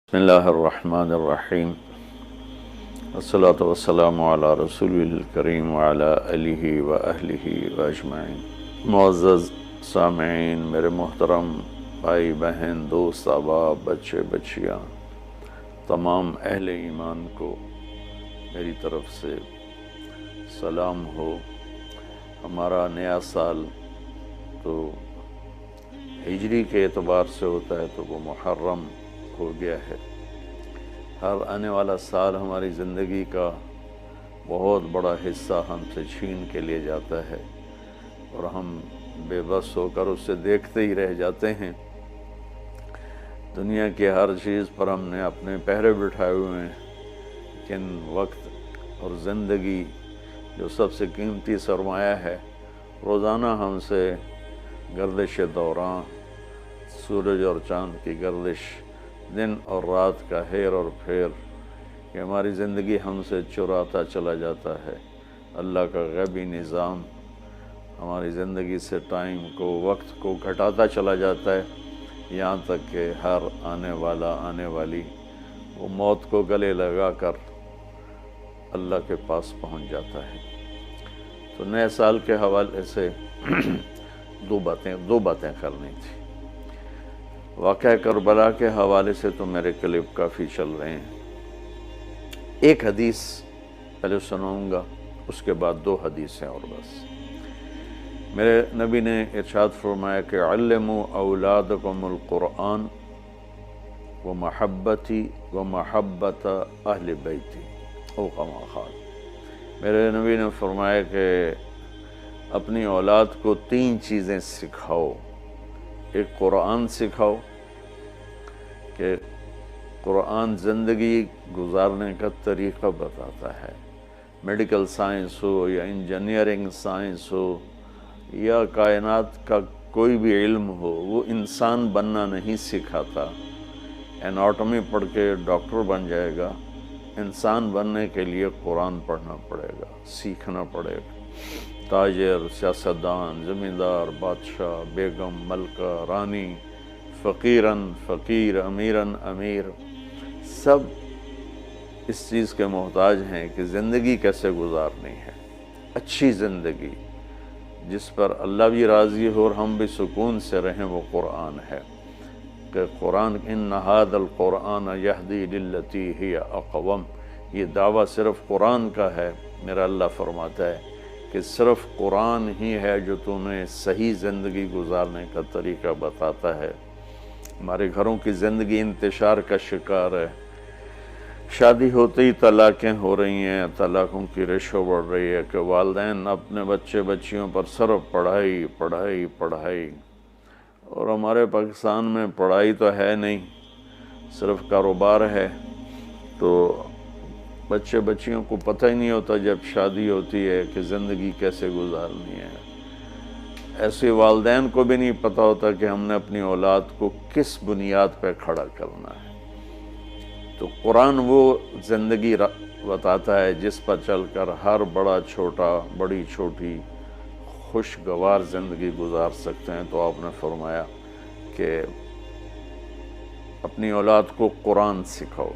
بسم اللہ الرحمن الرحیم والصلاة والسلام علی رسول الکریم وعلی آلہ وأہلہ اجمعین۔ معزز سامعین، میرے محترم بھائی بہن، دوست، احباب، بچے بچیاں، تمام اہل ایمان کو میری طرف سے سلام ہو۔ ہمارا نیا سال تو ہجری کے اعتبار سے ہوتا ہے تو وہ محرم ہو گیا ہے۔ ہر آنے والا سال ہماری زندگی کا بہت بڑا حصہ ہم سے چھین کے لے جاتا ہے اور ہم بے بس ہو کر اسے دیکھتے ہی رہ جاتے ہیں۔ دنیا کی ہر چیز پر ہم نے اپنے پہرے بٹھائے ہوئے ہیں، لیکن وقت اور زندگی جو سب سے قیمتی سرمایہ ہے، روزانہ ہم سے گردش دوران، سورج اور چاند کی گردش، دن اور رات کا ہیر اور پھیر، کہ ہماری زندگی ہم سے چراتا چلا جاتا ہے۔ اللہ کا غیبی نظام ہماری زندگی سے ٹائم کو، وقت کو گھٹاتا چلا جاتا ہے، یہاں تک کہ ہر آنے والی وہ موت کو گلے لگا کر اللہ کے پاس پہنچ جاتا ہے۔ تو نئے سال کے حوالے سے دو باتیں کرنی تھی۔ واقعہ کربلا کے حوالے سے تو میرے کلپ کافی چل رہے ہیں۔ ایک حدیث پہلے سناؤں گا، اس کے بعد دو حدیثیں اور بس۔ میرے نبی نے ارشاد فرمایا کہ علموا اولادکم القرآن و محبتی و محبت اہل بیتی او کما قال۔ میرے نبی نے فرمایا کہ اپنی اولاد کو تین چیزیں سکھاؤ۔ ایک قرآن سکھاؤ کہ قرآن زندگی گزارنے کا طریقہ بتاتا ہے۔ میڈیکل سائنس ہو یا انجینئرنگ سائنس ہو یا کائنات کا کوئی بھی علم ہو، وہ انسان بننا نہیں سکھاتا۔ اناٹمی پڑھ کے ڈاکٹر بن جائے گا، انسان بننے کے لیے قرآن پڑھنا پڑے گا، سیکھنا پڑے گا۔ تاجر، سیاستدان، زمیندار، بادشاہ، بیگم، ملکہ، رانی، فقیراً فقیر، امیراً امیر، سب اس چیز کے محتاج ہیں کہ زندگی کیسے گزارنی ہے، اچھی زندگی جس پر اللہ بھی راضی ہو اور ہم بھی سکون سے رہیں، وہ قرآن ہے۔ کہ قرآن ان ھذا القرآن یہدی للتی ہی اقوم، یہ دعویٰ صرف قرآن کا ہے۔ میرا اللہ فرماتا ہے کہ صرف قرآن ہی ہے جو تمہیں صحیح زندگی گزارنے کا طریقہ بتاتا ہے۔ ہمارے گھروں کی زندگی انتشار کا شکار ہے۔ شادی ہوتے ہی طلاقیں ہو رہی ہیں، طلاقوں کی ریشو بڑھ رہی ہے کہ والدین اپنے بچے بچیوں پر صرف پڑھائی پڑھائی پڑھائی، اور ہمارے پاکستان میں پڑھائی تو ہے نہیں، صرف کاروبار ہے۔ تو بچے بچیوں کو پتہ ہی نہیں ہوتا جب شادی ہوتی ہے کہ زندگی کیسے گزارنی ہے۔ ایسے والدین کو بھی نہیں پتہ ہوتا کہ ہم نے اپنی اولاد کو کس بنیاد پہ کھڑا کرنا ہے۔ تو قرآن وہ زندگی بتاتا ہے جس پر چل کر ہر بڑا چھوٹا، بڑی چھوٹی خوشگوار زندگی گزار سکتے ہیں۔ تو آپ نے فرمایا کہ اپنی اولاد کو قرآن سکھاؤ۔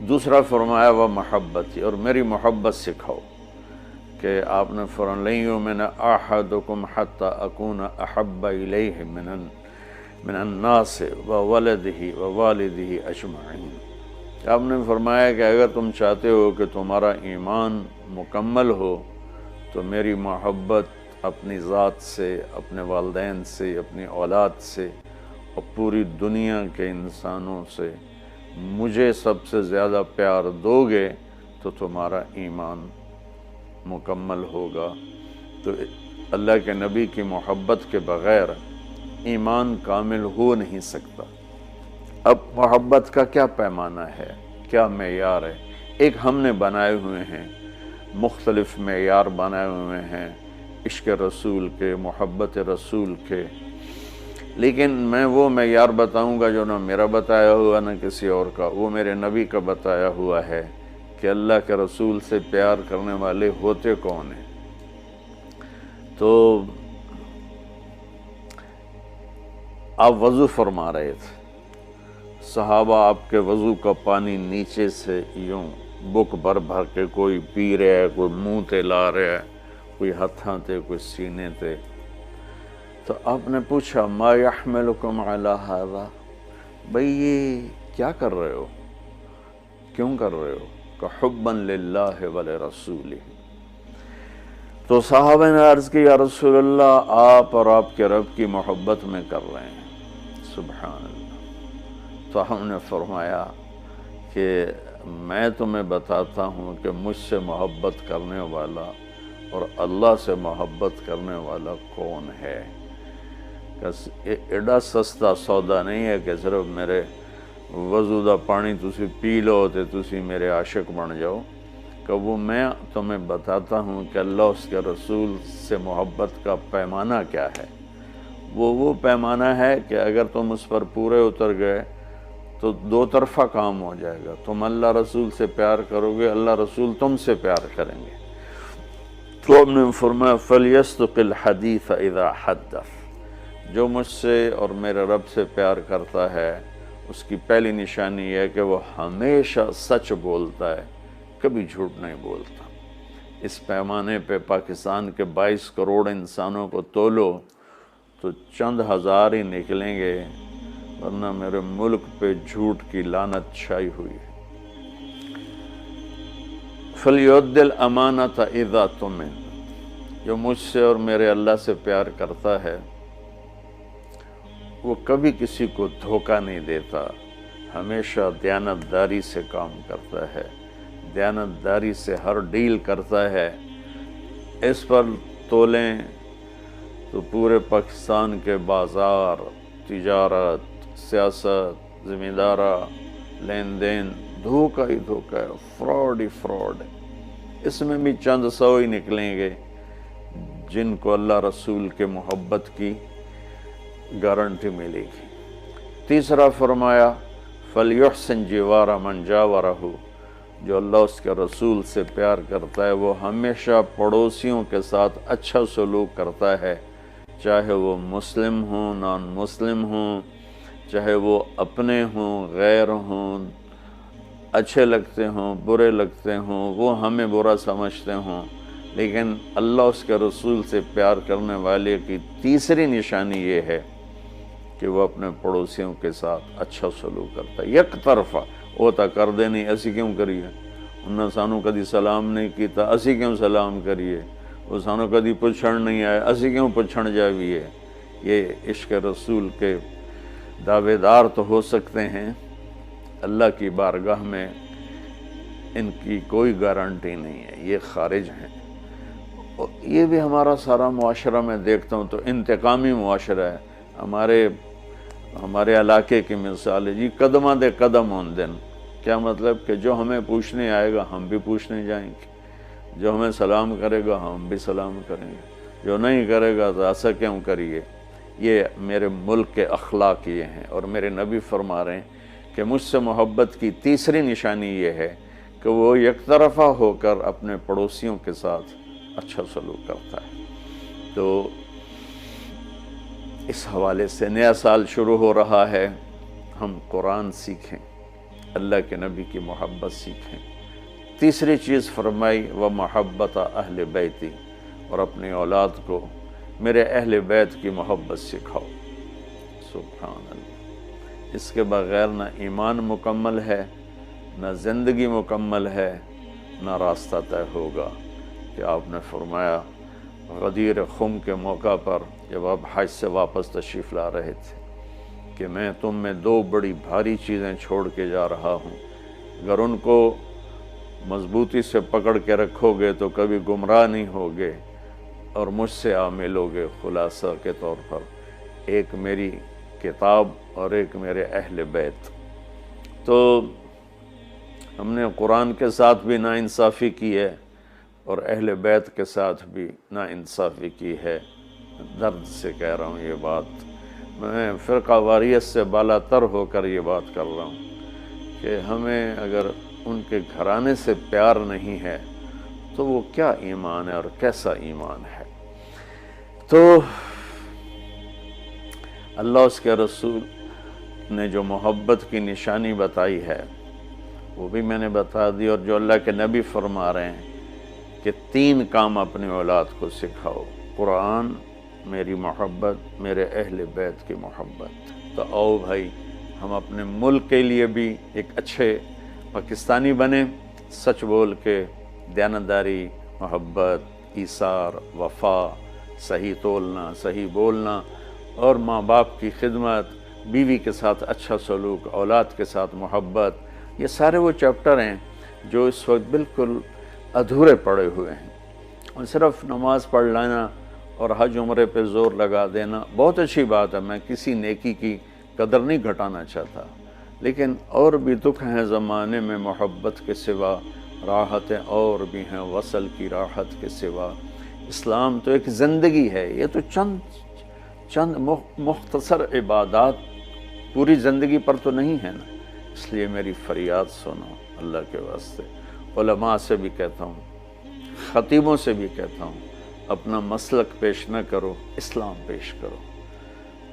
دوسرا فرمایا وہ محبتی، اور میری محبت سکھاؤ، کہ آپ نے فرمایا لن یؤمن احدکم حتی اکون احب الیہ من الناس وولدہ ووالدہ اجمعین۔ آپ نے فرمایا کہ اگر تم چاہتے ہو کہ تمہارا ایمان مکمل ہو تو میری محبت اپنی ذات سے، اپنے والدین سے، اپنی اولاد سے اور پوری دنیا کے انسانوں سے مجھے سب سے زیادہ پیار دو گے تو تمہارا ایمان مکمل ہوگا۔ تو اللہ کے نبی کی محبت کے بغیر ایمان کامل ہو نہیں سکتا۔ اب محبت کا کیا پیمانہ ہے، کیا معیار ہے؟ ایک ہم نے بنائے ہوئے ہیں، مختلف معیار بنائے ہوئے ہیں عشق رسول کے، محبت رسول کے، لیکن میں وہ معیار بتاؤں گا جو نہ میرا بتایا ہوا نہ کسی اور کا، وہ میرے نبی کا بتایا ہوا ہے کہ اللہ کے رسول سے پیار کرنے والے ہوتے کون ہیں۔ تو آپ وضو فرما رہے تھے، صحابہ آپ کے وضو کا پانی نیچے سے یوں بک بھر بھر کے کوئی پی رہا ہے، کوئی منہ تے لا رہا ہے، کوئی ہتھاں تے، کوئی سینے تے۔ تو آپ نے پوچھا ما یحملکم علی ھذا، بھئی یہ کیا کر رہے ہو، کیوں کر رہے ہو؟ کہ حبا للہ ولرسولہ۔ تو صحابہ نے عرض کی یا رسول اللہ آپ اور آپ کے رب کی محبت میں کر رہے ہیں۔ سبحان اللہ۔ تو ہم نے فرمایا کہ میں تمہیں بتاتا ہوں کہ مجھ سے محبت کرنے والا اور اللہ سے محبت کرنے والا کون ہے۔ ایڈا سستا سودا نہیں ہے کہ صرف میرے وضو دا پانی تسی پی لو تے تسی میرے عاشق بن جاؤ، کہ وہ میں تمہیں بتاتا ہوں کہ اللہ اس کے رسول سے محبت کا پیمانہ کیا ہے۔ وہ پیمانہ ہے کہ اگر تم اس پر پورے اتر گئے تو دو طرفہ کام ہو جائے گا، تم اللہ رسول سے پیار کرو گے، اللہ رسول تم سے پیار کریں گے۔ تو ہم نے فرمایا فَلْيَصْدُقِ الْحَدِيثَ إِذَا حَدَّثَ، جو مجھ سے اور میرے رب سے پیار کرتا ہے اس کی پہلی نشانی یہ ہے کہ وہ ہمیشہ سچ بولتا ہے، کبھی جھوٹ نہیں بولتا۔ اس پیمانے پہ پاکستان کے 22 کروڑ انسانوں کو تولو تو چند ہزار ہی نکلیں گے، ورنہ میرے ملک پہ جھوٹ کی لعنت چھائی ہوئی ہے۔ فَلْيُؤَدِّ الْأَمَانَةَ إِذَا اؤْتُمِنَ، جو مجھ سے اور میرے اللہ سے پیار کرتا ہے وہ کبھی کسی کو دھوکہ نہیں دیتا، ہمیشہ دیانتداری سے کام کرتا ہے، دیانتداری سے ہر ڈیل کرتا ہے۔ اس پر تولیں تو پورے پاکستان کے بازار، تجارت، سیاست، ذمہ دارہ، لین دین دھوکہ ہی دھوکہ ہے، فراڈ ہی فراڈ ہے۔ اس میں بھی چند سو ہی نکلیں گے جن کو اللہ رسول کے محبت کی گارنٹی ملے گی۔ تیسرا فرمایا فَلْيُحْسِنْ جِوَارَ مَنْ جَاوَرَهُ، جو اللہ اس کے رسول سے پیار کرتا ہے وہ ہمیشہ پڑوسیوں کے ساتھ اچھا سلوک کرتا ہے، چاہے وہ مسلم ہوں، نان مسلم ہوں، چاہے وہ اپنے ہوں، غیر ہوں، اچھے لگتے ہوں، برے لگتے ہوں، وہ ہمیں برا سمجھتے ہوں، لیکن اللہ اس کے رسول سے پیار کرنے والے کی تیسری نشانی یہ ہے کہ وہ اپنے پڑوسیوں کے ساتھ اچھا سلوک کرتا ہے۔ یک طرفہ وہ تا کر دے نہیں، اسی کیوں کریے، انہوں نے سانو کدی سلام نہیں کیتا، اسی کیوں سلام کریے، وہ سانو کدی پوچھن نہیں آئے، اسی کیوں پوچھن جاویے۔ یہ عشق رسول کے دعوے دار تو ہو سکتے ہیں، اللہ کی بارگاہ میں ان کی کوئی گارنٹی نہیں ہے، یہ خارج ہیں۔ یہ بھی ہمارا سارا معاشرہ میں دیکھتا ہوں تو انتقامی معاشرہ ہے۔ ہمارے علاقے کی مثال ہے جی، قدمہ دے قدم ہون دن، کیا مطلب کہ جو ہمیں پوچھنے آئے گا ہم بھی پوچھنے جائیں گے، جو ہمیں سلام کرے گا ہم بھی سلام کریں گے، جو نہیں کرے گا تو ایسا کیوں کریے۔ یہ میرے ملک کے اخلاق یہ ہیں، اور میرے نبی فرما رہے ہیں کہ مجھ سے محبت کی تیسری نشانی یہ ہے کہ وہ یک طرفہ ہو کر اپنے پڑوسیوں کے ساتھ اچھا سلوک کرتا ہے۔ تو اس حوالے سے نیا سال شروع ہو رہا ہے، ہم قرآن سیکھیں، اللہ کے نبی کی محبت سیکھیں۔ تیسری چیز فرمائی وَمَحَبَّتَ أَهْلِ بَيْتِ، اور اپنی اولاد کو میرے اہل بیت کی محبت سکھاؤ۔ سبحان اللہ، اس کے بغیر نہ ایمان مکمل ہے، نہ زندگی مکمل ہے، نہ راستہ طے ہوگا۔ کہ آپ نے فرمایا غدیر خم کے موقع پر جب آپ حج سے واپس تشریف لا رہے تھے کہ میں تم میں دو بڑی بھاری چیزیں چھوڑ کے جا رہا ہوں، اگر ان کو مضبوطی سے پکڑ کے رکھو گے تو کبھی گمراہ نہیں ہوگے اور مجھ سے عامل ہوگے۔ خلاصہ کے طور پر ایک میری کتاب اور ایک میرے اہل بیت۔ تو ہم نے قرآن کے ساتھ بھی ناانصافی کی ہے اور اہل بیت کے ساتھ بھی ناانصافی کی ہے۔ درد سے کہہ رہا ہوں یہ بات، میں فرقہ واریت سے بالا تر ہو کر یہ بات کر رہا ہوں کہ ہمیں اگر ان کے گھرانے سے پیار نہیں ہے تو وہ کیا ایمان ہے اور کیسا ایمان ہے۔ تو اللہ اس کے رسول نے جو محبت کی نشانی بتائی ہے وہ بھی میں نے بتا دی، اور جو اللہ کے نبی فرما رہے ہیں کہ 3 کام اپنی اولاد کو سکھاؤ: قرآن، میری محبت، میرے اہل بیت کی محبت۔ تو آؤ بھائی، ہم اپنے ملک کے لیے بھی ایک اچھے پاکستانی بنیں، سچ بول کے، دیانتداری، محبت، ایثار، وفا، صحیح تولنا، صحیح بولنا، اور ماں باپ کی خدمت، بیوی کے ساتھ اچھا سلوک، اولاد کے ساتھ محبت، یہ سارے وہ چیپٹر ہیں جو اس وقت بالکل ادھورے پڑے ہوئے ہیں۔ اور صرف نماز پڑھ لینا اور حج عمرے پہ زور لگا دینا بہت اچھی بات ہے، میں کسی نیکی کی قدر نہیں گھٹانا چاہتا، لیکن اور بھی دکھ ہیں زمانے میں محبت کے سوا، راحتیں اور بھی ہیں وصل کی راحت کے سوا۔ اسلام تو ایک زندگی ہے، یہ تو چند مختصر عبادات پوری زندگی پر تو نہیں ہے نا۔ اس لیے میری فریاد سنو اللہ کے واسطے، علماء سے بھی کہتا ہوں، خطیبوں سے بھی کہتا ہوں، اپنا مسلک پیش نہ کرو، اسلام پیش کرو۔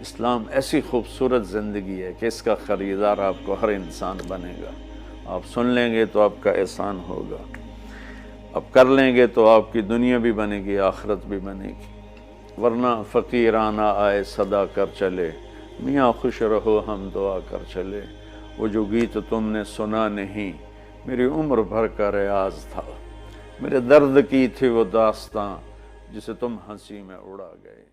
اسلام ایسی خوبصورت زندگی ہے کہ اس کا خریدار آپ کو ہر انسان بنے گا۔ آپ سن لیں گے تو آپ کا احسان ہوگا، اب کر لیں گے تو آپ کی دنیا بھی بنے گی، آخرت بھی بنے گی، ورنہ فقیرانہ آئے صدا کر چلے، میاں خوش رہو ہم دعا کر چلے۔ وہ جو گیت تم نے سنا نہیں، میری عمر بھر کا ریاض تھا، میرے درد کی تھی وہ داستاں جسے تم ہنسی میں اڑا گئے۔